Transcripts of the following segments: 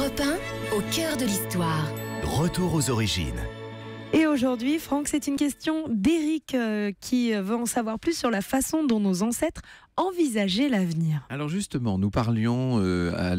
Europe 1, au cœur de l'histoire. Retour aux origines. Et aujourd'hui, Franck, c'est une question d'Éric qui veut en savoir plus sur la façon dont nos ancêtres envisageaient l'avenir. Alors justement, nous parlions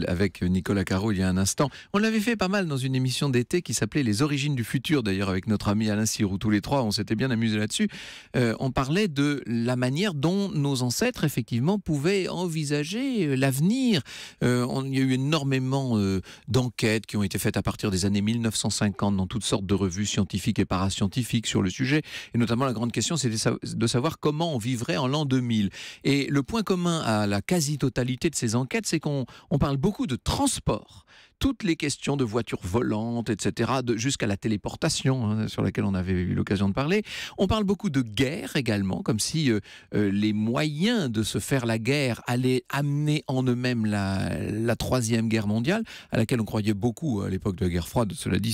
avec Nicolas Caro il y a un instant. On l'avait fait pas mal dans une émission d'été qui s'appelait Les origines du futur, d'ailleurs avec notre ami Alain Sirou, tous les trois, on s'était bien amusé là-dessus. On parlait de la manière dont nos ancêtres, effectivement, pouvaient envisager l'avenir. Il y a eu énormément d'enquêtes qui ont été faites à partir des années 1950 dans toutes sortes de revues scientifiques et parascientifiques sur le sujet. Et notamment, la grande question, c'était de savoir comment on vivrait en l'an 2000. Et le point commun à la quasi-totalité de ces enquêtes, c'est qu'on parle beaucoup de transport. Toutes les questions de voitures volantes, etc., jusqu'à la téléportation, sur laquelle on avait eu l'occasion de parler. On parle beaucoup de guerre également, comme si les moyens de se faire la guerre allaient amener en eux-mêmes la Troisième Guerre mondiale, à laquelle on croyait beaucoup à l'époque de la guerre froide. Cela dit,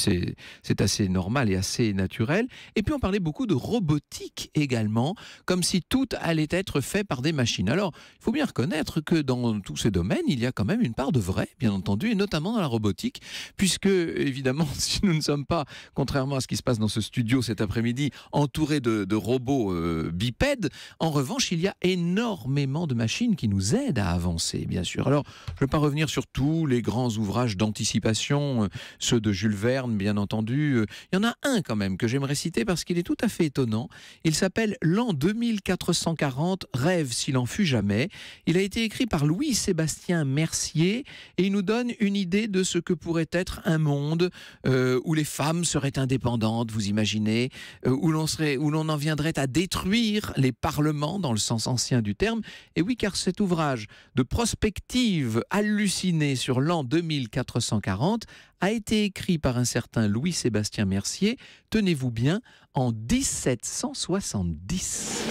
c'est assez normal et assez naturel. Et puis on parlait beaucoup de robotique également, comme si tout allait être fait par des machines. Alors, il faut bien reconnaître que dans tous ces domaines, il y a quand même une part de vrai, bien entendu, et notamment dans la robotique, puisque, évidemment, si nous ne sommes pas, contrairement à ce qui se passe dans ce studio cet après-midi, entourés de robots bipèdes, en revanche, il y a énormément de machines qui nous aident à avancer, bien sûr. Alors, je ne vais pas revenir sur tous les grands ouvrages d'anticipation, ceux de Jules Verne, bien entendu. Il y en a un, quand même, que j'aimerais citer parce qu'il est tout à fait étonnant. Il s'appelle « L'an 2440, rêve s'il en fut jamais ». Il a été écrit par Louis-Sébastien Mercier et il nous donne une idée de ce que pourrait être un monde où les femmes seraient indépendantes, vous imaginez, où l'on en viendrait à détruire les parlements dans le sens ancien du terme. Et oui, car cet ouvrage de prospective hallucinée sur l'an 2440 a été écrit par un certain Louis-Sébastien Mercier, tenez-vous bien, en 1770.